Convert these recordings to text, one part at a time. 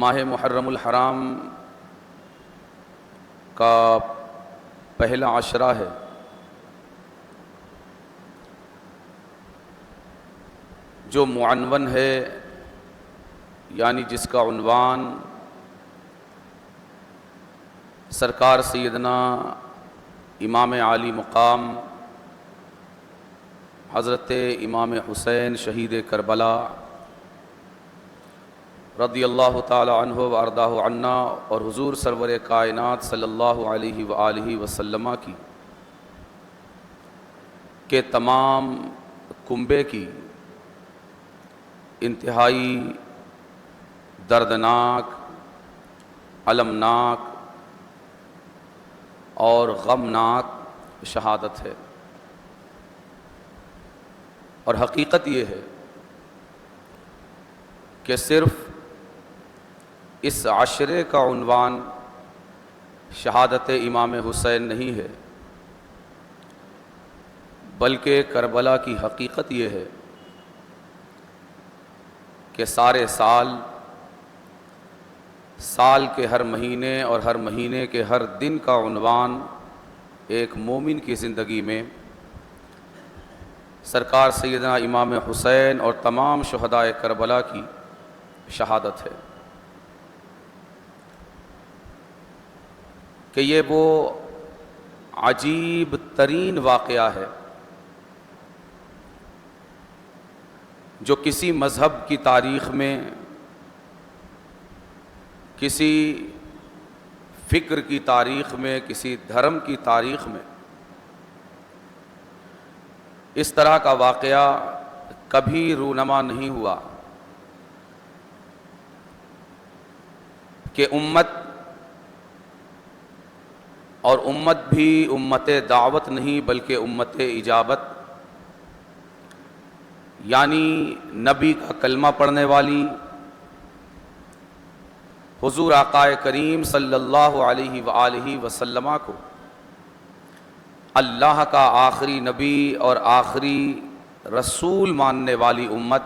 ماہ محرم الحرام کا پہلا عشرہ ہے۔ جو معنون ہے، یعنی جس کا عنوان سرکار سیدنا امام عالی مقام حضرت امام حسین شہید کربلا رضی اللہ تعالی عنہ و ارضاہ عنا اور حضور سرور کائنات صلی اللہ علیہ وآلہ وسلم کے تمام کنبے کی انتہائی دردناک، المناک اور غمناک شہادت ہے۔ اور حقیقت یہ ہے کہ صرف اس عشرے کا عنوان شہادت امام حسین نہیں ہے، بلکہ کربلا کی حقیقت یہ ہے کہ سارے سال کے ہر مہینے اور ہر مہینے کے ہر دن کا عنوان ایک مومن کی زندگی میں سرکار سیدنا امام حسین اور تمام شہدائے کربلا کی شہادت ہے کہ یہ وہ عجیب ترین واقعہ ہے جو کسی مذہب کی تاریخ میں، کسی فکر کی تاریخ میں، کسی دھرم کی تاریخ میں اس طرح کا واقعہ کبھی رونما نہیں ہوا کہ امت بھی امت دعوت نہیں بلکہ امت اجابت، یعنی نبی کا کلمہ پڑھنے والی، حضور آقا کریم صلی اللہ علیہ وآلہ وسلم کو اللہ کا آخری نبی اور آخری رسول ماننے والی امت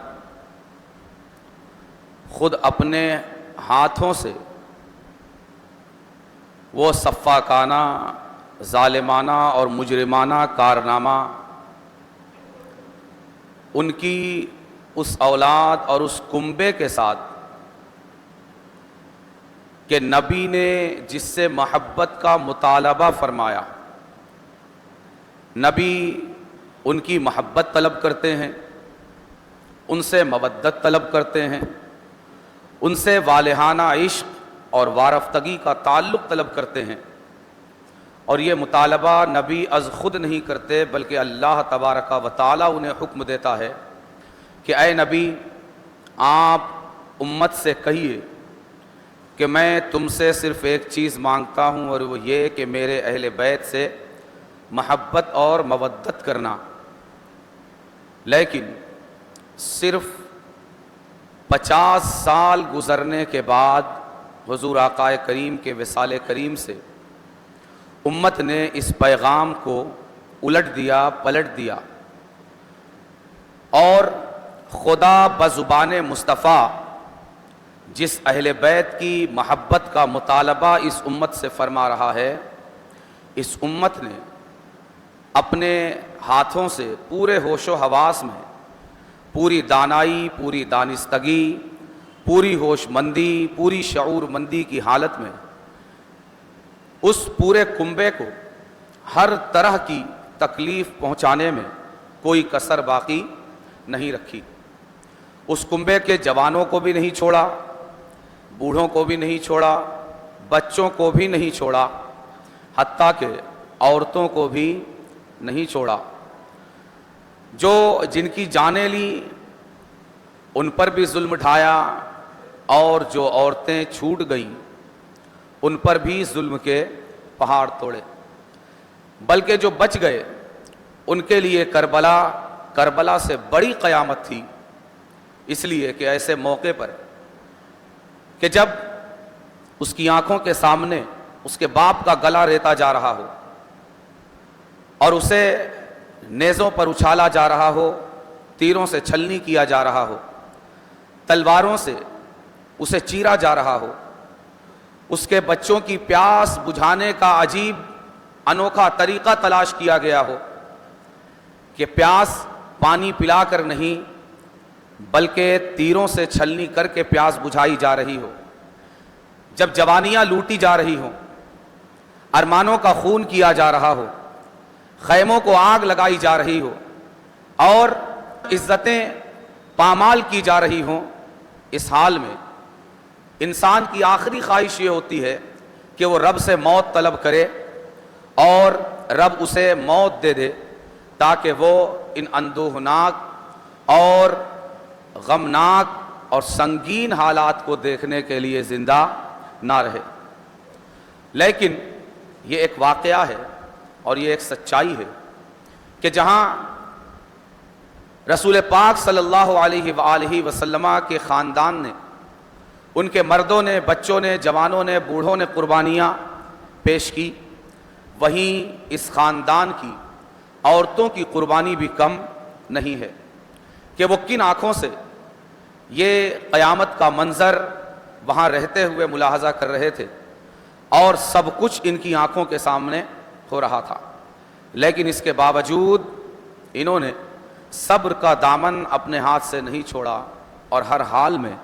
خود اپنے ہاتھوں سے وہ سفاکانہ، ظالمانہ اور مجرمانہ کارنامہ ان کی اس اولاد اور اس کنبے کے ساتھ کہ نبی نے جس سے محبت کا مطالبہ فرمایا، نبی ان کی محبت طلب کرتے ہیں، ان سے مودت طلب کرتے ہیں، ان سے والہانہ عشق اور وارفتگی کا تعلق طلب کرتے ہیں، اور یہ مطالبہ نبی از خود نہیں کرتے بلکہ اللہ تبارک و تعالی انہیں حکم دیتا ہے کہ اے نبی، آپ امت سے کہیے کہ میں تم سے صرف ایک چیز مانگتا ہوں، اور وہ یہ کہ میرے اہل بیت سے محبت اور مودت کرنا، لیکن صرف 50 سال گزرنے کے بعد حضور آقا کریم کے وصال کریم سے امت نے اس پیغام کو الٹ دیا، پلٹ دیا، اور خدا بزبان مصطفیٰ جس اہل بیت کی محبت کا مطالبہ اس امت سے فرما رہا ہے، اس امت نے اپنے ہاتھوں سے پورے ہوش و حواس میں، پوری دانائی، پوری دانستگی، پوری ہوش مندی، پوری شعور مندی کی حالت میں اس پورے کنبے کو ہر طرح کی تکلیف پہنچانے میں کوئی کسر باقی نہیں رکھی۔ اس کنبے کے جوانوں کو بھی نہیں چھوڑا، بوڑھوں کو بھی نہیں چھوڑا، بچوں کو بھی نہیں چھوڑا، حتیٰ کہ عورتوں کو بھی نہیں چھوڑا۔ جو جن کی جانیں لی ان پر بھی ظلم ڈھایا، اور جو عورتیں چھوٹ گئیں ان پر بھی ظلم کے پہاڑ توڑے، بلکہ جو بچ گئے ان کے لیے کربلا سے بڑی قیامت تھی، اس لیے کہ ایسے موقع پر کہ جب اس کی آنکھوں کے سامنے اس کے باپ کا گلا ریتا جا رہا ہو اور اسے نیزوں پر اچھالا جا رہا ہو، تیروں سے چھلنی کیا جا رہا ہو، تلواروں سے اسے چیرا جا رہا ہو، اس کے بچوں کی پیاس بجھانے کا عجیب انوکھا طریقہ تلاش کیا گیا ہو کہ پیاس پانی پلا کر نہیں بلکہ تیروں سے چھلنی کر کے پیاس بجھائی جا رہی ہو، جب جوانیاں لوٹی جا رہی ہوں، ارمانوں کا خون کیا جا رہا ہو، خیموں کو آگ لگائی جا رہی ہو اور عزتیں پامال کی جا رہی ہوں، اس حال میں انسان کی آخری خواہش یہ ہوتی ہے کہ وہ رب سے موت طلب کرے اور رب اسے موت دے دے تاکہ وہ ان اندوہناک اور غمناک اور سنگین حالات کو دیکھنے کے لیے زندہ نہ رہے۔ لیکن یہ ایک واقعہ ہے اور یہ ایک سچائی ہے کہ جہاں رسول پاک صلی اللہ علیہ وآلہ وسلم کے خاندان نے، ان کے مردوں نے، بچوں نے، جوانوں نے، بوڑھوں نے قربانیاں پیش کی، وہیں اس خاندان کی عورتوں کی قربانی بھی کم نہیں ہے کہ وہ کن آنکھوں سے یہ قیامت کا منظر وہاں رہتے ہوئے ملاحظہ کر رہے تھے اور سب کچھ ان کی آنکھوں کے سامنے ہو رہا تھا، لیکن اس کے باوجود انہوں نے صبر کا دامن اپنے ہاتھ سے نہیں چھوڑا اور ہر حال میں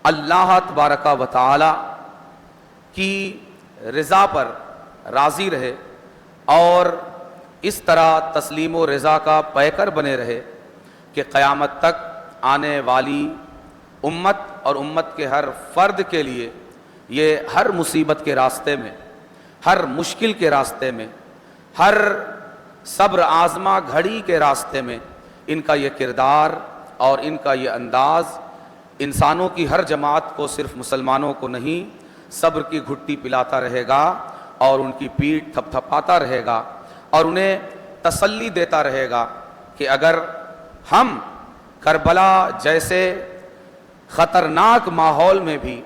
اللہ تبارک و تعالی کی رضا پر راضی رہے اور اس طرح تسلیم و رضا کا پیکر بنے رہے کہ قیامت تک آنے والی امت اور امت کے ہر فرد کے لیے یہ ہر مصیبت کے راستے میں، ہر مشکل کے راستے میں، ہر صبر آزما گھڑی کے راستے میں ان کا یہ کردار اور ان کا یہ انداز انسانوں کی ہر جماعت کو، صرف مسلمانوں کو نہیں، صبر کی گھٹی پلاتا رہے گا اور ان کی پیٹھ تھپ تھپاتا رہے گا اور انہیں تسلی دیتا رہے گا کہ اگر ہم کربلا جیسے خطرناک ماحول میں بھی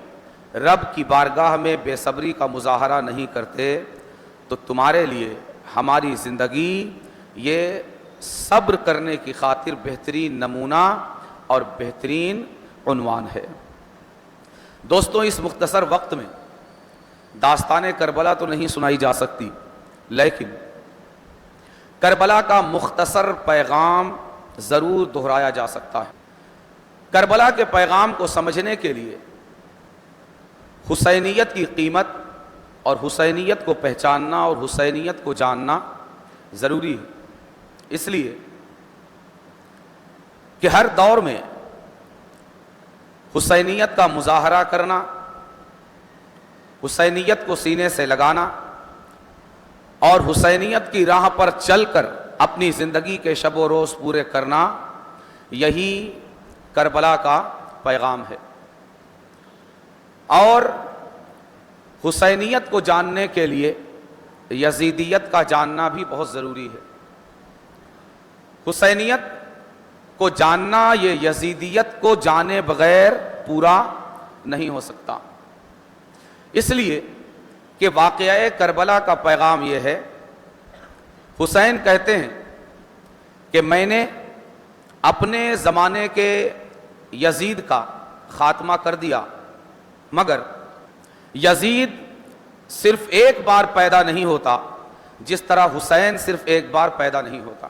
رب کی بارگاہ میں بے صبری کا مظاہرہ نہیں کرتے تو تمہارے لیے ہماری زندگی یہ صبر کرنے کی خاطر بہترین نمونہ اور بہترین عنوان ہے۔ دوستوں، اس مختصر وقت میں داستان کربلا تو نہیں سنائی جا سکتی، لیکن کربلا کا مختصر پیغام ضرور دہرایا جا سکتا ہے۔ کربلا کے پیغام کو سمجھنے کے لیے حسینیت کی قیمت اور حسینیت کو پہچاننا اور حسینیت کو جاننا ضروری ہے، اس لیے کہ ہر دور میں حسینیت کا مظاہرہ کرنا، حسینیت کو سینے سے لگانا اور حسینیت کی راہ پر چل کر اپنی زندگی کے شب و روز پورے کرنا، یہی کربلا کا پیغام ہے۔ اور حسینیت کو جاننے کے لیے یزیدیت کا جاننا بھی بہت ضروری ہے۔ حسینیت کو جاننا یہ یزیدیت کو جانے بغیر پورا نہیں ہو سکتا، اس لیے کہ واقعہ کربلا کا پیغام یہ ہے۔ حسین کہتے ہیں کہ میں نے اپنے زمانے کے یزید کا خاتمہ کر دیا، مگر یزید صرف ایک بار پیدا نہیں ہوتا جس طرح حسین صرف ایک بار پیدا نہیں ہوتا۔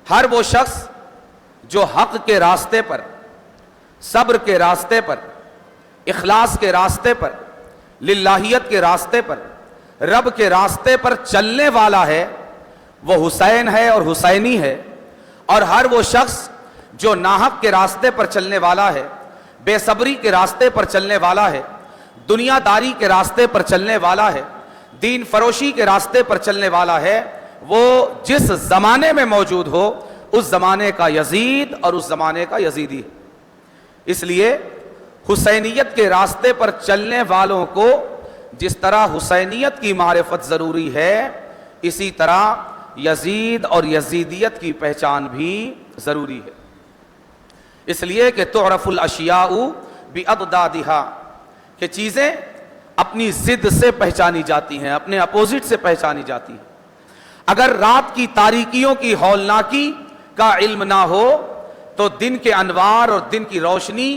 ہر وہ شخص جو حق کے راستے پر، صبر کے راستے پر، اخلاص کے راستے پر، للہیت کے راستے پر، رب کے راستے پر چلنے والا ہے، وہ حسین ہے اور حسینی ہے۔ اور ہر وہ شخص جو ناحق کے راستے پر چلنے والا ہے، بے صبری کے راستے پر چلنے والا ہے، دنیا داری کے راستے پر چلنے والا ہے، دین فروشی کے راستے پر چلنے والا ہے، وہ جس زمانے میں موجود ہو اس زمانے کا یزید اور اس زمانے کا یزیدی ہے۔ اس لیے حسینیت کے راستے پر چلنے والوں کو جس طرح حسینیت کی معرفت ضروری ہے، اسی طرح یزید اور یزیدیت کی پہچان بھی ضروری ہے۔ اس لیے کہ تعرف الاشیاء باضدادھا، کہ چیزیں اپنی ضد سے پہچانی جاتی ہیں، اپنے اپوزٹ سے پہچانی جاتی ہیں۔ اگر رات کی تاریکیوں کی ہولناکی کا علم نہ ہو تو دن کے انوار اور دن کی روشنی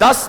10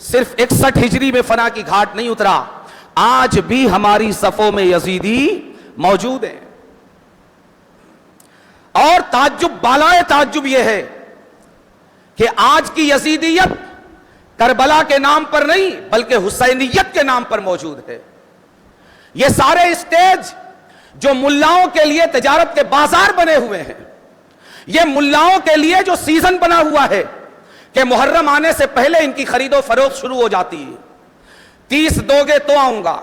صرف 61 ہجری میں فنا کی گھاٹ نہیں اترا، آج بھی ہماری صفوں میں یزیدی موجود ہیں۔ اور تعجب بالائے تعجب یہ ہے کہ آج کی یزیدیت کربلا کے نام پر نہیں بلکہ حسینیت کے نام پر موجود ہے۔ یہ سارے اسٹیج جو ملاؤں کے لیے تجارت کے بازار بنے ہوئے ہیں، یہ ملاؤں کے لیے جو سیزن بنا ہوا ہے کہ محرم آنے سے پہلے ان کی خرید و فروخت شروع ہو جاتی ہے، 30 دو گے تو آؤں گا،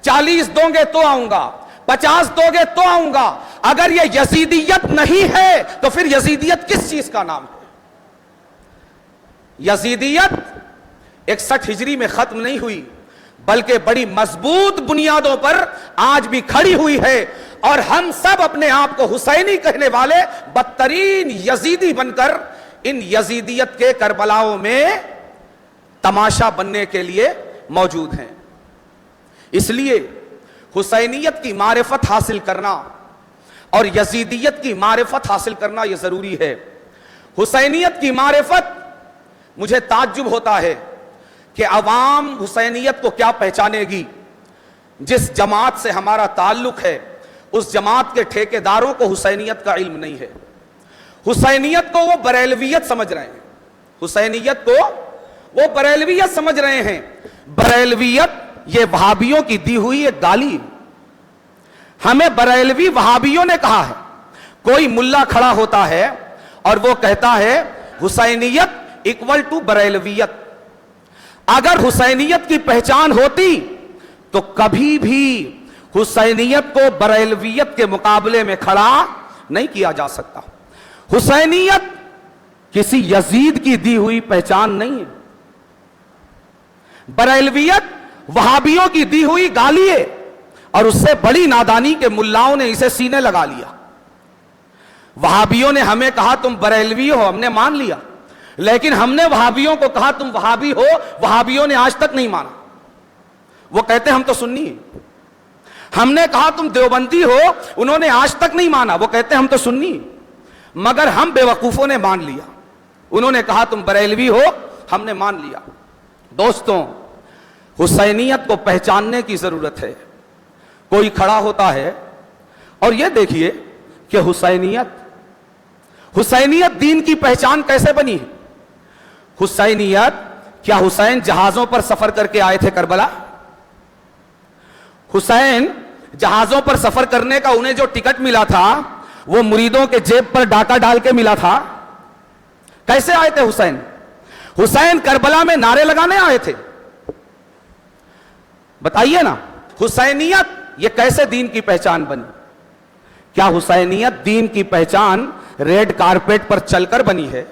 40 دو گے تو آؤں گا، 50 دو گے تو آؤں گا، اگر یہ یزیدیت نہیں ہے تو پھر یزیدیت کس چیز کا نام ہے؟ یزیدیت 61 ہجری میں ختم نہیں ہوئی بلکہ بڑی مضبوط بنیادوں پر آج بھی کھڑی ہوئی ہے، اور ہم سب اپنے آپ کو حسینی کہنے والے بدترین یزیدی بن کر ان یزیدیت کے کربلاؤں میں تماشا بننے کے لیے موجود ہیں۔ اس لیے حسینیت کی معرفت حاصل کرنا اور یزیدیت کی معرفت حاصل کرنا یہ ضروری ہے۔ حسینیت کی معرفت، مجھے تعجب ہوتا ہے کہ عوام حسینیت کو کیا پہچانے گی؟ جس جماعت سے ہمارا تعلق ہے اس جماعت کے ٹھیکیداروں کو حسینیت کا علم نہیں ہے۔ حسینیت کو وہ بریلویت سمجھ رہے ہیں، حسینیت کو وہ بریلویت سمجھ رہے ہیں۔ بریلویت یہ وہابیوں کی دی ہوئی ایک گالی، ہمیں بریلوی وہابیوں نے کہا ہے۔ کوئی ملا کھڑا ہوتا ہے اور وہ کہتا ہے حسینیت اکول ٹو بریلویت، اگر حسینیت کی پہچان ہوتی تو کبھی بھی حسینیت کو بریلویت کے مقابلے میں کھڑا نہیں کیا جا سکتا۔ حسینیت کسی یزید کی دی ہوئی پہچان نہیں ہے، بریلویت وہابیوں کی دی ہوئی گالی ہے، اور اس سے بڑی نادانی کے ملاؤں نے اسے سینے لگا لیا۔ وہابیوں نے ہمیں کہا تم بریلوی ہو، ہم نے مان لیا، لیکن ہم نے وہابیوں کو کہا تم وہابی ہو، وہابیوں نے آج تک نہیں مانا، وہ کہتے ہم تو سنی ہیں۔ ہم نے کہا تم دیوبندی ہو، انہوں نے آج تک نہیں مانا، وہ کہتے ہم تو سنی ہیں۔ مگر ہم بے وقوفوں نے مان لیا، انہوں نے کہا تم بریلوی ہو، ہم نے مان لیا۔ دوستوں، حسینیت کو پہچاننے کی ضرورت ہے۔ کوئی کھڑا ہوتا ہے اور یہ دیکھیے کہ حسینیت دین کی پہچان کیسے بنی ہے؟ حسینیت، کیا حسین جہازوں پر سفر کر کے آئے تھے کربلا؟ حسین جہازوں پر سفر کرنے کا انہیں جو ٹکٹ ملا تھا وہ مریدوں کے جیب پر ڈاکہ ڈال کے ملا تھا؟ کیسے آئے تھے حسین؟ حسین کربلا میں نعرے لگانے آئے تھے؟ بتائیے نا، حسینیت یہ کیسے دین کی پہچان بنی؟ کیا حسینیت دین کی پہچان ریڈ کارپیٹ پر چل کر بنی ہے؟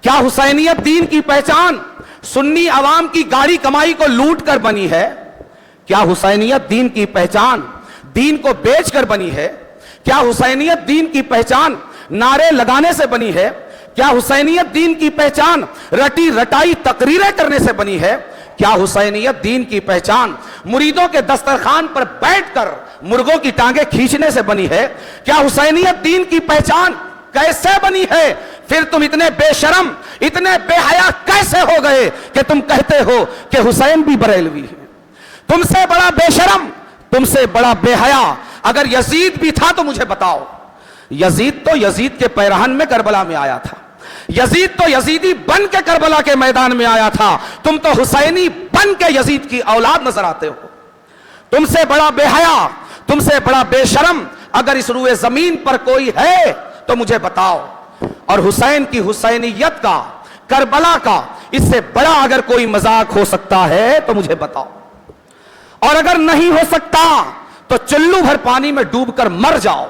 کیا حسینیت دین کی پہچان سنی عوام کی گاڑی کمائی کو لوٹ کر بنی ہے؟ کیا حسینیت دین کی پہچان دین کو بیچ کر بنی ہے؟ کیا حسینیت دین کی پہچان نعرے لگانے سے بنی ہے؟ کیا حسینیت دین کی پہچان رٹی رٹائی تقریریں کرنے سے بنی ہے؟ کیا حسینیت دین کی پہچان مریدوں کے دسترخوان پر بیٹھ کر مرغوں کی ٹانگیں کھینچنے سے بنی ہے؟ کیا حسینیت دین کی پہچان کیسے بنی ہے؟ پھر تم اتنے بے شرم، اتنے بے حیا کیسے ہو گئے کہ تم کہتے ہو کہ حسین بھی بریلوی ہے؟ تم سے بڑا بے شرم، تم سے بڑا بے حیا اگر یزید بھی تھا تو مجھے بتاؤ۔ یزید تو یزید کے پیرہن میں کربلا میں آیا تھا، یزید تو یزیدی بن کے کربلا کے میدان میں آیا تھا، تم تو حسینی بن کے یزید کی اولاد نظر آتے ہو۔ تم سے بڑا بے حیا، تم سے بڑا بے شرم اگر اس روئے زمین پر کوئی ہے تو مجھے بتاؤ۔ اور حسین کی حسینیت کا، کربلا کا اس سے بڑا اگر کوئی مذاق ہو سکتا ہے تو مجھے بتاؤ، اور اگر نہیں ہو سکتا تو چلو بھر پانی میں ڈوب کر مر جاؤ۔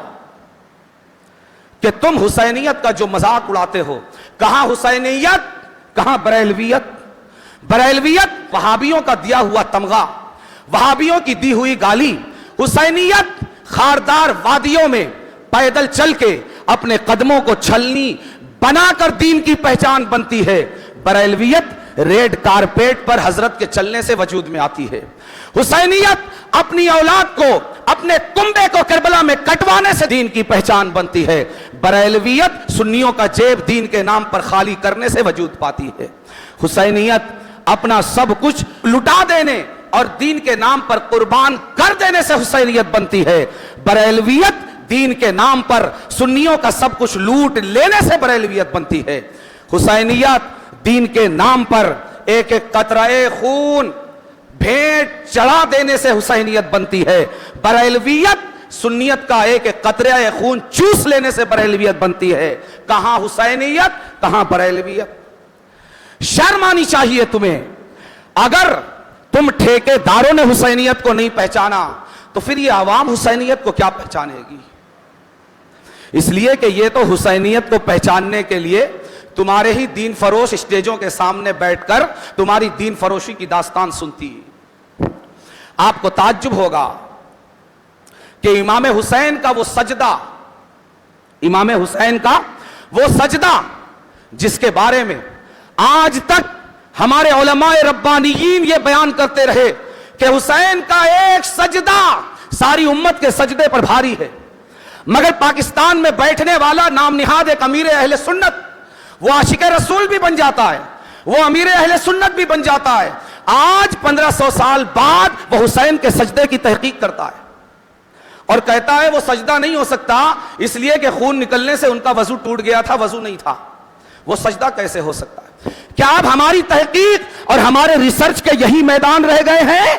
کہ تم حسینیت کا جو مذاق اڑاتے ہو، کہاں حسینیت، کہاں بریلویت؟ بریلویت وہابیوں کا دیا ہوا تمغہ، وہابیوں کی دی ہوئی گالی۔ حسینیت خاردار وادیوں میں پیدل چل کے اپنے قدموں کو چھلنی بنا کر دین کی پہچان بنتی ہے۔ بریلویت ریڈ کارپیٹ پر حضرت کے چلنے سے وجود میں آتی ہے۔ حسینیت اپنی اولاد کو، اپنے کنبے کو کربلا میں کٹوانے سے دین کی پہچان بنتی ہے۔ بریلویت سنیوں کا جیب دین کے نام پر خالی کرنے سے وجود پاتی ہے۔ حسینیت اپنا سب کچھ لٹا دینے اور دین کے نام پر قربان کر دینے سے حسینیت بنتی ہے. بریلویت دین کے نام پر سنیوں کا سب کچھ لوٹ لینے سے بریلویت بنتی ہے. حسینیت دین کے نام پر ایک ایک قطرہ خون بھیٹ چڑھا دینے سے حسینیت بنتی ہے. بریلویت سنیت کا ایک ایک قطرہ خون چوس لینے سے بریلویت بنتی ہے. کہاں حسینیت کہاں بریلویت؟ شرم آنی چاہیے تمہیں. اگر تم ٹھیکے داروں نے حسینیت کو نہیں پہچانا تو پھر یہ عوام حسینیت کو کیا پہچانے گی؟ اس لیے کہ یہ تو حسینیت کو پہچاننے کے لیے تمہارے ہی دین فروش اسٹیجوں کے سامنے بیٹھ کر تمہاری دین فروشی کی داستان سنتی. آپ کو تعجب ہوگا کہ امام حسین کا وہ سجدہ، امام حسین کا وہ سجدہ جس کے بارے میں آج تک ہمارے علماء ربانیین یہ بیان کرتے رہے کہ حسین کا ایک سجدہ ساری امت کے سجدے پر بھاری ہے، مگر پاکستان میں بیٹھنے والا نام نہاد ایک امیر اہل سنت وہ عاشق رسول بھی بن جاتا ہے، وہ امیر اہل سنت بھی بن جاتا ہے. آج 1500 سال بعد وہ حسین کے سجدے کی تحقیق کرتا ہے اور کہتا ہے وہ سجدہ نہیں ہو سکتا اس لیے کہ خون نکلنے سے ان کا وضو ٹوٹ گیا تھا، وضو نہیں تھا. وہ سجدہ کیسے ہو سکتا ہے؟ کیا اب ہماری تحقیق اور ہمارے ریسرچ کے یہی میدان رہ گئے ہیں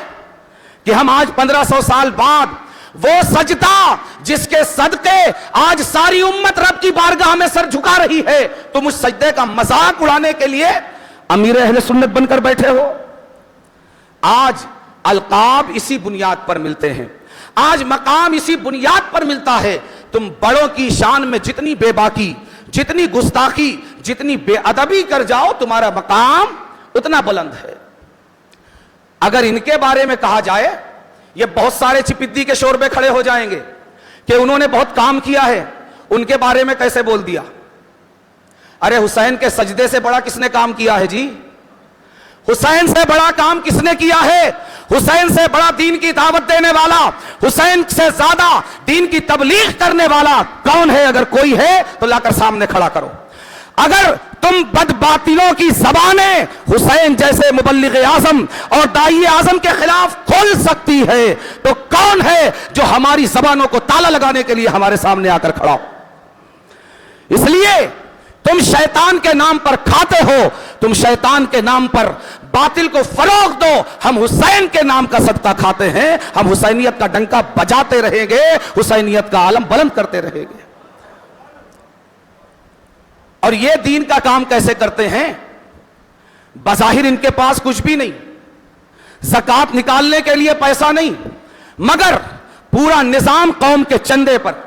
کہ ہم آج 1500 سال بعد وہ سجدہ جس کے صدقے آج ساری امت رب کی بارگاہ میں سر جھکا رہی ہے، تم اس سجدے کا مذاق اڑانے کے لیے امیر اہل سنت بن کر بیٹھے ہو؟ آج القاب اسی بنیاد پر ملتے ہیں، آج مقام اسی بنیاد پر ملتا ہے. تم بڑوں کی شان میں جتنی بے باکی، جتنی گستاخی، جتنی بے ادبی کر جاؤ تمہارا مقام اتنا بلند ہے. اگر ان کے بارے میں کہا جائے یہ بہت سارے چپدی کے شوربے کھڑے ہو جائیں گے کہ انہوں نے بہت کام کیا ہے. ان کے بارے میں کیسے بول دیا؟ ارے حسین کے سجدے سے بڑا کس نے کام کیا ہے جی؟ حسین سے بڑا کام کس نے کیا ہے؟ حسین سے بڑا دین کی دعوت دینے والا، حسین سے زیادہ دین کی تبلیغ کرنے والا کون ہے؟ اگر کوئی ہے تو لا کر سامنے کھڑا کرو. اگر تم بدباطلوں کی زبانیں حسین جیسے مبلغ اعظم اور داعی اعظم کے خلاف کھول سکتی ہے تو کون ہے جو ہماری زبانوں کو تالا لگانے کے لیے ہمارے سامنے آ کر کھڑا ہو؟ اس لیے تم شیطان کے نام پر کھاتے ہو، تم شیطان کے نام پر باطل کو فروغ دو. ہم حسین کے نام کا صدقہ کھاتے ہیں، ہم حسینیت کا ڈنکا بجاتے رہیں گے، حسینیت کا عالم بلند کرتے رہیں گے. اور یہ دین کا کام کیسے کرتے ہیں؟ بظاہر ان کے پاس کچھ بھی نہیں، زکوٰۃ نکالنے کے لیے پیسہ نہیں، مگر پورا نظام قوم کے چندے پر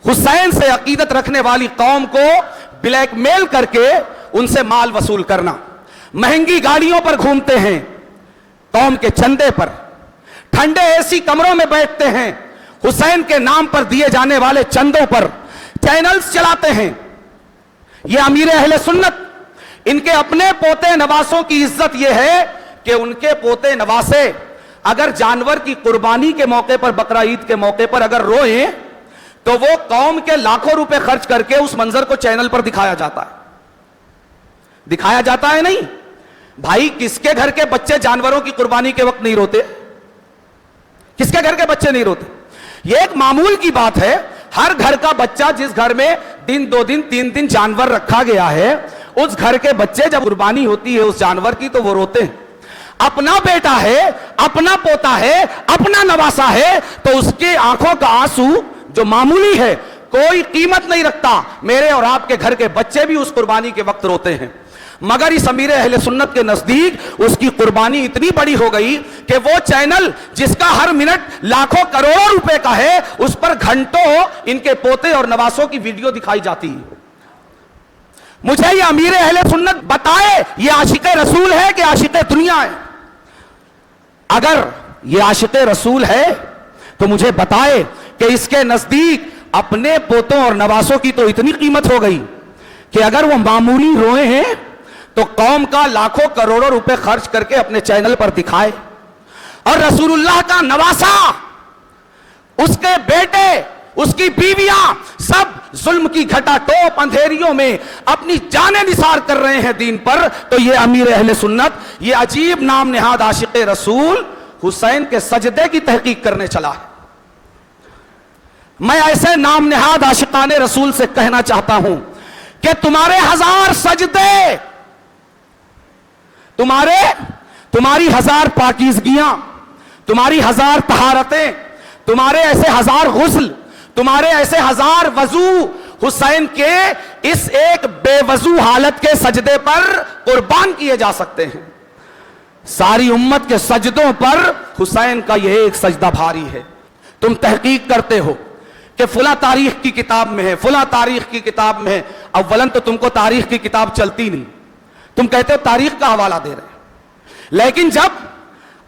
حسین سے عقیدت رکھنے والی قوم کو بلیک میل کر کے ان سے مال وصول کرنا. مہنگی گاڑیوں پر گھومتے ہیں قوم کے چندے پر، ٹھنڈے ایسی کمروں میں بیٹھتے ہیں، حسین کے نام پر دیے جانے والے چندوں پر چینلز چلاتے ہیں. یہ امیر اہل سنت، ان کے اپنے پوتے نواسوں کی عزت یہ ہے کہ ان کے پوتے نواسے اگر جانور کی قربانی کے موقع پر، بقرہ عید کے موقع پر اگر روئیں تو وہ قوم کے لاکھوں روپے خرچ کر کے اس منظر کو چینل پر دکھایا جاتا ہے. دکھایا جاتا ہے نہیں بھائی. کس کے گھر کے بچے جانوروں کی قربانی کے وقت نہیں روتے؟ کس کے گھر کے بچے نہیں روتے؟ یہ ایک معمول کی بات ہے. ہر گھر کا بچہ جس گھر میں دن 2 دن 3 دن جانور رکھا گیا ہے، اس گھر کے بچے جب قربانی ہوتی ہے اس جانور کی تو وہ روتے ہیں. اپنا بیٹا ہے، اپنا پوتا ہے، اپنا نواسا ہے تو اس کی آنکھوں کا آنسو جو معمولی ہے کوئی قیمت نہیں رکھتا. میرے اور آپ کے گھر کے بچے بھی اس قربانی کے وقت روتے ہیں، مگر اس امیر اہل سنت کے نزدیک اس کی قربانی اتنی بڑی ہو گئی کہ وہ چینل جس کا ہر منٹ لاکھوں کروڑوں روپے کا ہے اس پر گھنٹوں ان کے پوتے اور نواسوں کی ویڈیو دکھائی جاتی ہے. مجھے یہ امیر اہل سنت بتائے یہ عاشق رسول ہے کہ عاشق دنیا ہے؟ اگر یہ عاشق رسول ہے تو مجھے بتائے کہ اس کے نزدیک اپنے پوتوں اور نواسوں کی تو اتنی قیمت ہو گئی کہ اگر وہ معمولی روئے ہیں تو قوم کا لاکھوں کروڑوں روپے خرچ کر کے اپنے چینل پر دکھائے. اور رسول اللہ کا نواسا، اس کے بیٹے، اس کی بیویاں سب ظلم کی گھٹا ٹوپ اندھیریوں میں اپنی جانیں نثار کر رہے ہیں دین پر، تو یہ امیر اہل سنت، یہ عجیب نام نہاد عاشق رسول حسین کے سجدے کی تحقیق کرنے چلا ہے۔ میں ایسے نام نہاد عاشقان رسول سے کہنا چاہتا ہوں کہ تمہارے ہزار سجدے، تمہاری ہزار پاکیزگیاں، تمہاری ہزار طہارتیں، تمہارے ایسے ہزار غسل، تمہارے ایسے ہزار وضو حسین کے اس ایک بے وضو حالت کے سجدے پر قربان کیے جا سکتے ہیں۔ ساری امت کے سجدوں پر حسین کا یہ ایک سجدہ بھاری ہے۔ تم تحقیق کرتے ہو کہ فلاں تاریخ کی کتاب میں ہے، فلاں تاریخ کی کتاب میں ہے، اولاً تو تم کو تاریخ کی کتاب چلتی نہیں، تم کہتے ہو تاریخ کا حوالہ دے رہے ہیں، لیکن جب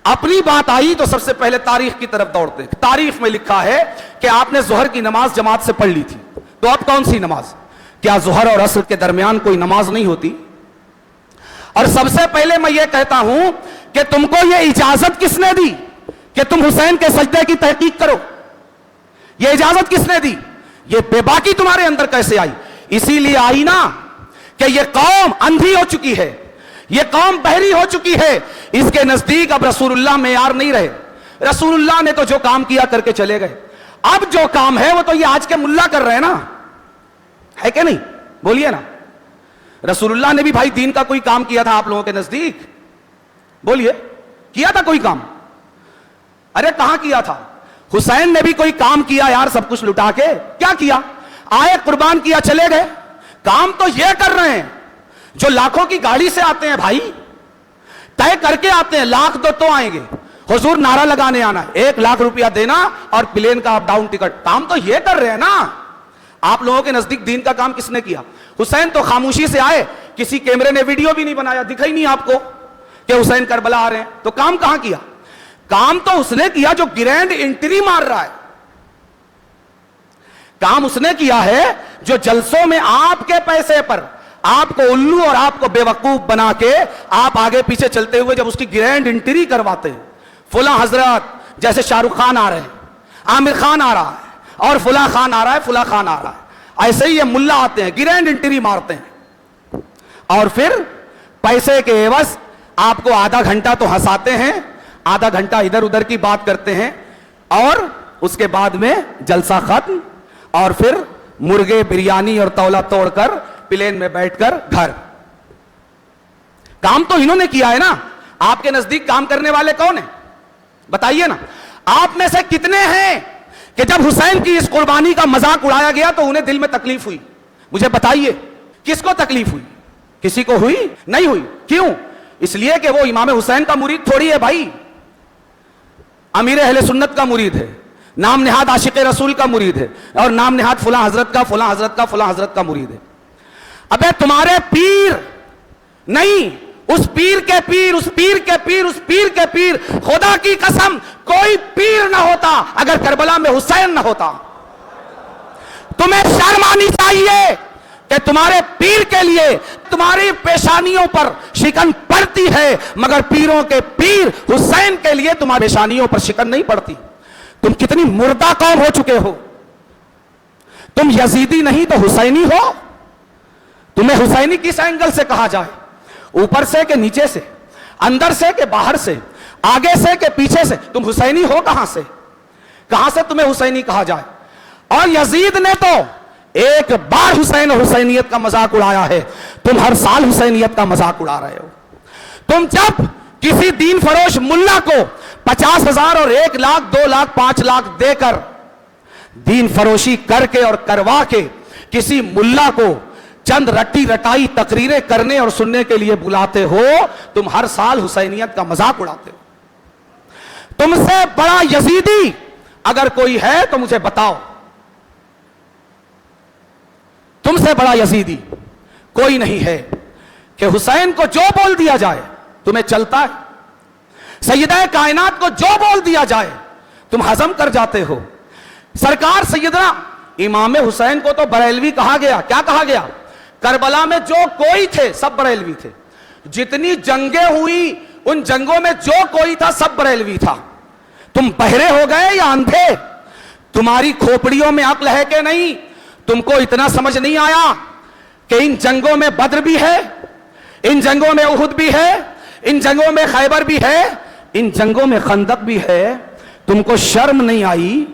اپنی بات آئی تو سب سے پہلے تاریخ کی طرف دوڑتے ہیں۔ تاریخ میں لکھا ہے کہ آپ نے ظہر کی نماز جماعت سے پڑھ لی تھی، تو اب کون سی نماز؟ کیا ظہر اور عصر کے درمیان کوئی نماز نہیں ہوتی؟ اور سب سے پہلے میں یہ کہتا ہوں کہ تم کو یہ اجازت کس نے دی کہ تم حسین کے سجدے کی تحقیق کرو؟ یہ اجازت کس نے دی؟ یہ بے باکی تمہارے اندر کیسے آئی؟ اسی لیے آئی نا کہ یہ قوم اندھی ہو چکی ہے، یہ قوم بہری ہو چکی ہے، اس کے نزدیک اب رسول اللہ معیار نہیں رہے۔ رسول اللہ نے تو جو کام کیا کر کے چلے گئے، اب جو کام ہے وہ تو یہ آج کے ملا کر رہے ہیں نا، ہے کہ نہیں؟ بولیے نا، رسول اللہ نے بھی بھائی دین کا کوئی کام کیا تھا آپ لوگوں کے نزدیک؟ بولیے، کیا تھا کوئی کام؟ ارے کہاں کیا تھا؟ حسین نے بھی کوئی کام کیا یار سب کچھ لٹا کے؟ کیا کیا؟ آئے قربان کیا چلے گئے۔ کام تو یہ کر رہے ہیں جو لاکھوں کی گاڑی سے آتے ہیں بھائی، طے کر کے آتے ہیں، لاکھ دو تو آئیں گے، حضور نعرہ لگانے آنا ہے، 1,00,000 روپیہ دینا اور پلین کا اپ ڈاؤن ٹکٹ۔ کام تو یہ کر رہے ہیں نا۔ آپ لوگوں کے نزدیک دین کا کام کس نے کیا؟ حسین تو خاموشی سے آئے، کسی کیمرے نے ویڈیو بھی نہیں بنایا، دکھا ہی نہیں آپ کو کہ حسین کربلا آ رہے ہیں، تو کام کہاں کیا؟ کام تو اس نے کیا جو گرینڈ انٹری مار رہا ہے، کام اس نے کیا ہے جو جلسوں میں آپ کے پیسے پر آپ کو الو اور آپ کو بے وقوف بنا کے آپ آگے پیچھے چلتے ہوئے جب اس کی گرینڈ انٹری کرواتے ہیں، فلاں حضرت جیسے شاہ رخ خان آ رہے ہیں، عامر خان آ رہا ہے، اور فلاں خان آ رہا ہے، فلاں خان آ رہا ہے، ایسے ہی یہ ملا آتے ہیں، گرینڈ انٹری مارتے ہیں، اور پھر پیسے کے عوض آپ کو آدھا گھنٹہ تو ہنساتے ہیں، آدھا گھنٹہ ادھر ادھر کی بات کرتے ہیں، اور اس کے بعد میں جلسہ ختم، اور پھر مرغے بریانی اور تولا توڑ کر پلین میں بیٹھ کر گھر۔ کام تو انہوں نے کیا ہے نا۔ آپ کے نزدیک کام کرنے والے کون ہیں؟ بتائیے نا۔ آپ میں سے کتنے ہیں کہ جب حسین کی اس قربانی کا مذاق اڑایا گیا تو انہیں دل میں تکلیف ہوئی؟ مجھے بتائیے، کس کو تکلیف ہوئی؟ کسی کو ہوئی؟ نہیں ہوئی۔ کیوں؟ اس لیے کہ وہ امام حسین کا مرید تھوڑی ہے بھائی، امیر اہل سنت کا مرید ہے، نام نہاد عاشق رسول کا مرید ہے، اور نام نہاد فلاں حضرت کا فلاں حضرت کا فلاں حضرت کا مرید ہے۔ ابے تمہارے پیر نہیں، اس پیر کے پیر، اس پیر کے پیر، اس پیر کے پیر، خدا کی قسم کوئی پیر نہ ہوتا اگر کربلا میں حسین نہ ہوتا۔ تمہیں شرم آنی چاہیے کہ تمہارے پیر کے لیے تمہاری پیشانیوں پر شکن پڑتی ہے، مگر پیروں کے پیر حسین کے لیے تمہاری پیشانیوں پر شکن نہیں پڑتی۔ تم کتنی مردہ قوم ہو چکے ہو۔ تم یزیدی نہیں تو حسینی ہو۔ تمہیں حسینی کس اینگل سے کہا جائے؟ اوپر سے کہ نیچے سے، اندر سے کہ باہر سے، آگے سے کہ پیچھے سے؟ تم حسینی ہو کہاں سے؟ کہاں سے تمہیں حسینی کہا جائے؟ اور یزید نے تو ایک بار حسین اور حسینیت کا مذاق اڑایا ہے، تم ہر سال حسینیت کا مذاق اڑا رہے ہو۔ تم جب کسی دین فروش ملا کو 50,000 اور 1,00,000 2,00,000 5,00,000 دے کر دین فروشی کر کے اور کروا کے کسی ملا کو چند رٹی رٹائی تقریریں کرنے اور سننے کے لیے بلاتے ہو، تم ہر سال حسینیت کا مذاق اڑاتے ہو۔ تم سے بڑا یزیدی اگر کوئی ہے تو مجھے بتاؤ، تم سے بڑا یزیدی کوئی نہیں ہے کہ حسین کو جو بول دیا جائے تمہیں چلتا ہے، سیدہ کائنات کو جو بول دیا جائے تم ہضم کر جاتے ہو۔ سرکار سیدنا امام حسین کو تو بریلوی کہا گیا۔ کیا کہا گیا؟ کربلا میں جو کوئی تھے سب بریلوی تھے، جتنی جنگیں ہوئی ان جنگوں میں جو کوئی تھا سب بریلوی تھا۔ تم بہرے ہو گئے یا اندھے؟ تمہاری کھوپڑیوں میں عقل ہے کہ نہیں؟ تم کو اتنا سمجھ نہیں آیا کہ ان جنگوں میں بدر بھی ہے, ان جنگوں میں احد بھی ہے, ان جنگوں میں خیبر بھی ہے, ان جنگوں میں خندق بھی ہے. تم کو شرم نہیں آئی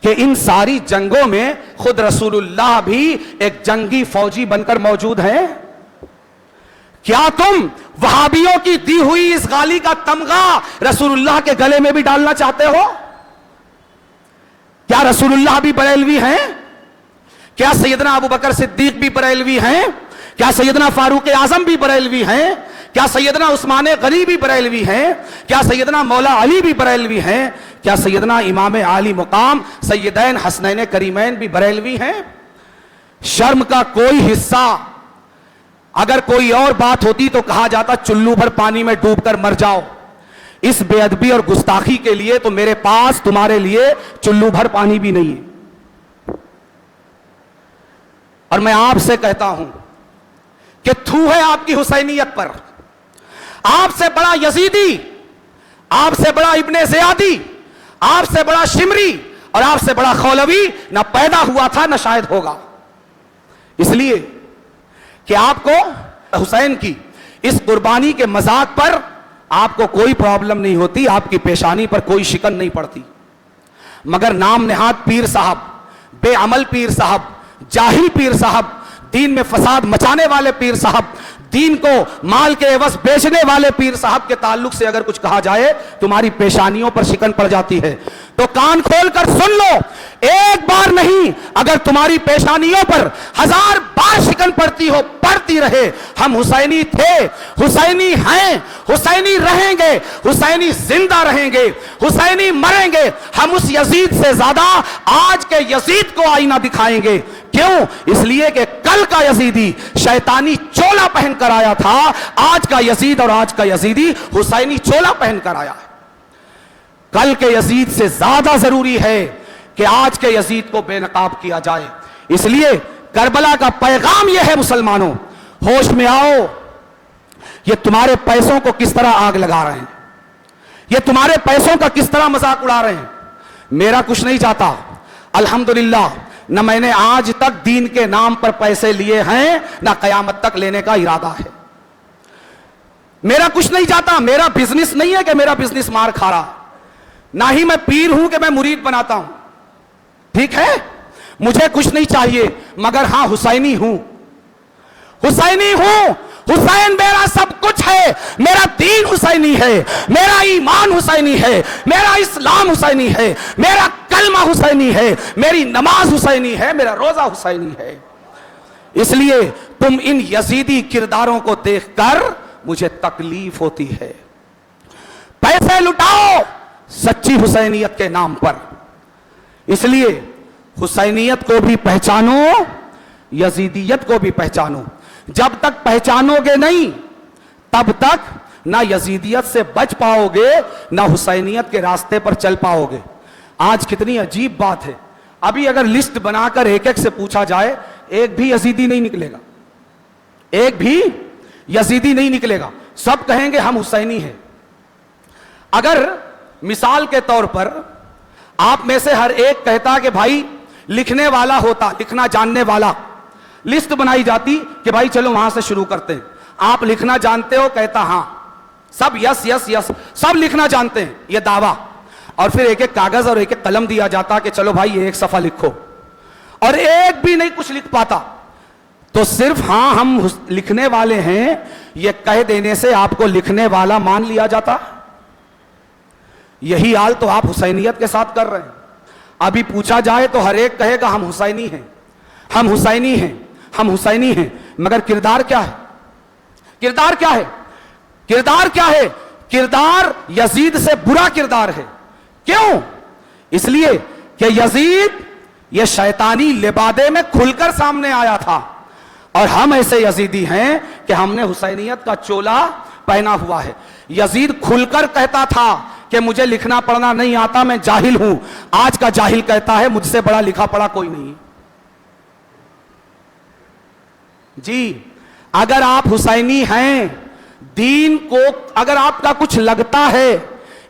کہ ان ساری جنگوں میں خود رسول اللہ بھی ایک جنگی فوجی بن کر موجود ہیں؟ کیا تم وہابیوں کی دی ہوئی اس غالی کا تمغہ رسول اللہ کے گلے میں بھی ڈالنا چاہتے ہو؟ کیا رسول اللہ بھی بریلوی ہیں؟ کیا سیدنا ابو بکر صدیق بھی بریلوی ہیں؟ کیا سیدنا فاروق اعظم بھی بریلوی ہیں؟ کیا سیدنا عثمان غنی بھی بریلوی ہیں؟ کیا سیدنا مولا علی بھی بریلوی ہیں؟ کیا سیدنا امام عالی مقام سیدین حسنین کریمین بھی بریلوی ہیں؟ شرم کا کوئی حصہ اگر کوئی اور بات ہوتی تو کہا جاتا چلو بھر پانی میں ڈوب کر مر جاؤ. اس بے ادبی اور گستاخی کے لیے تو میرے پاس تمہارے لیے چلو بھر پانی بھی نہیں ہے. اور میں آپ سے کہتا ہوں کہ تھو ہے آپ کی حسینیت پر. آپ سے بڑا یزیدی, آپ سے بڑا ابن زیادی, آپ سے بڑا شمری اور آپ سے بڑا خولوی نہ پیدا ہوا تھا نہ شاید ہوگا. اس لیے کہ آپ کو حسین کی اس قربانی کے مذاق پر آپ کو کوئی پرابلم نہیں ہوتی, آپ کی پیشانی پر کوئی شکن نہیں پڑتی. مگر نام نہاد پیر صاحب, بے عمل پیر صاحب, جاہل پیر صاحب, دین میں فساد مچانے والے پیر صاحب, دین کو مال کے عوض بیچنے والے پیر صاحب کے تعلق سے اگر کچھ کہا جائے تمہاری پیشانیوں پر شکن پڑ جاتی ہے تو کان کھول کر سن لو. ایک بار نہیں, اگر تمہاری پیشانیوں پر 1000 بار شکن پڑتی ہو, پڑتی رہے. ہم حسینی تھے, حسینی ہیں, حسینی رہیں گے, حسینی زندہ رہیں گے, حسینی مریں گے. ہم اس یزید سے زیادہ آج کے یزید کو آئینہ دکھائیں گے. کیوں؟ اس لیے کہ کل کا یزیدی شیطانی چولا پہن کر آیا تھا, آج کا یزید اور آج کا یزیدی حسینی چولا پہن کر آیا ہے. کل کے یزید سے زیادہ ضروری ہے کہ آج کے یزید کو بے نقاب کیا جائے. اس لیے کربلا کا پیغام یہ ہے مسلمانوں, ہوش میں آؤ. یہ تمہارے پیسوں کو کس طرح آگ لگا رہے ہیں, یہ تمہارے پیسوں کا کس طرح مذاق اڑا رہے ہیں. میرا کچھ نہیں چاہتا الحمدللہ, نہ میں نے آج تک دین کے نام پر پیسے لیے ہیں نہ قیامت تک لینے کا ارادہ ہے. میرا کچھ نہیں چاہتا, میرا بزنس نہیں ہے کہ میرا بزنس مار کھا رہا, نہ ہی میں پیر ہوں کہ میں مرید بناتا ہوں. ٹھیک ہے, مجھے کچھ نہیں چاہیے, مگر ہاں حسینی ہوں, حسینی ہوں. حسین میرا سب کچھ ہے, میرا دین حسینی ہے, میرا ایمان حسینی ہے, میرا اسلام حسینی ہے, میرا کلمہ حسینی ہے, میری نماز حسینی ہے, میرا روزہ حسینی ہے. اس لیے تم ان یزیدی کرداروں کو دیکھ کر مجھے تکلیف ہوتی ہے. پیسے لٹاؤ سچی حسینیت کے نام پر. اس لیے حسینیت کو بھی پہچانو, یزیدیت کو بھی پہچانو. جب تک پہچانو گے نہیں تب تک نہ یزیدیت سے بچ پاؤ گے نہ حسینیت کے راستے پر چل پاؤ گے. آج کتنی عجیب بات ہے, ابھی اگر لسٹ بنا کر ایک ایک سے پوچھا جائے ایک بھی یزیدی نہیں نکلے گا, ایک بھی یزیدی نہیں نکلے گا. سب کہیں گے ہم حسینی ہیں. اگر مثال کے طور پر آپ میں سے ہر ایک کہتا کہ بھائی لکھنے والا ہوتا, لکھنا جاننے والا, لسٹ بنائی جاتی کہ بھائی چلو وہاں سے شروع کرتے ہیں, آپ لکھنا جانتے ہو, کہتا ہاں, سب یس یس یس, سب لکھنا جانتے ہیں, یہ دعویٰ. اور پھر ایک ایک کاغذ اور ایک ایک قلم دیا جاتا کہ چلو بھائی ایک صفحہ لکھو, اور ایک بھی نہیں کچھ لکھ پاتا. تو صرف ہاں ہم لکھنے والے ہیں یہ کہہ دینے سے آپ کو لکھنے والا مان لیا جاتا. یہی حال تو آپ حسینیت کے ساتھ کر رہے ہیں. ابھی پوچھا جائے تو ہر ایک کہے گا ہم حسینی ہیں, ہم حسینی ہیں, ہم حسینی ہیں. مگر کردار کیا ہے, کردار کیا ہے, کردار کیا ہے؟ کردار یزید سے برا کردار ہے. کیوں؟ اس لیے کہ یزید یہ شیطانی لبادے میں کھل کر سامنے آیا تھا, اور ہم ایسے یزیدی ہیں کہ ہم نے حسینیت کا چولا پہنا ہوا ہے. یزید کھل کر کہتا تھا کہ مجھے لکھنا پڑھنا نہیں آتا, میں جاہل ہوں. آج کا جاہل کہتا ہے مجھ سے بڑا لکھا پڑھا کوئی نہیں. جی اگر آپ حسینی ہیں, دین کو اگر آپ کا کچھ لگتا ہے,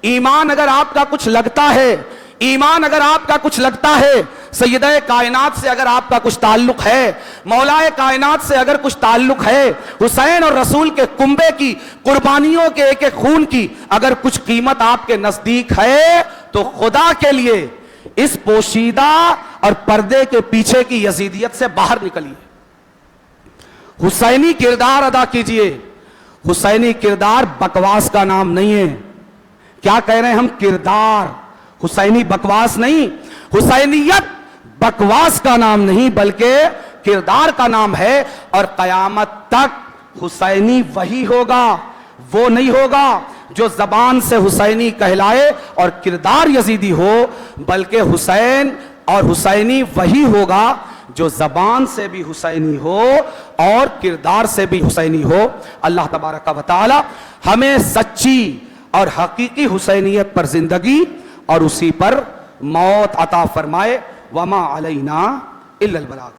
ایمان اگر آپ کا کچھ لگتا ہے, ایمان اگر آپ کا کچھ لگتا ہے, سیدہ کائنات سے اگر آپ کا کچھ تعلق ہے، مولا کائنات سے اگر کچھ تعلق ہے، حسین اور رسول کے کنبے کی قربانیوں کے ایک ایک خون کی اگر کچھ قیمت آپ کے نزدیک ہے تو خدا کے لیے اس پوشیدہ اور پردے کے پیچھے کی یزیدیت سے باہر نکلیے، حسینی کردار ادا کیجئے۔ حسینی کردار بکواس کا نام نہیں ہے۔ کیا کہہ رہے ہیں ہم؟ کردار۔ حسینی بکواس نہیں، حسینیت بکواس کا نام نہیں بلکہ کردار کا نام ہے، اور قیامت تک حسینی وہی ہوگا، وہ نہیں ہوگا جو زبان سے حسینی کہلائے اور کردار یزیدی ہو، بلکہ حسین اور حسینی وہی ہوگا جو زبان سے بھی حسینی ہو اور کردار سے بھی حسینی ہو۔ اللہ تبارک و تعالی ہمیں سچی اور حقیقی حسینیت پر زندگی اور اسی پر موت عطا فرمائے۔ وما علینا الا البلاغ۔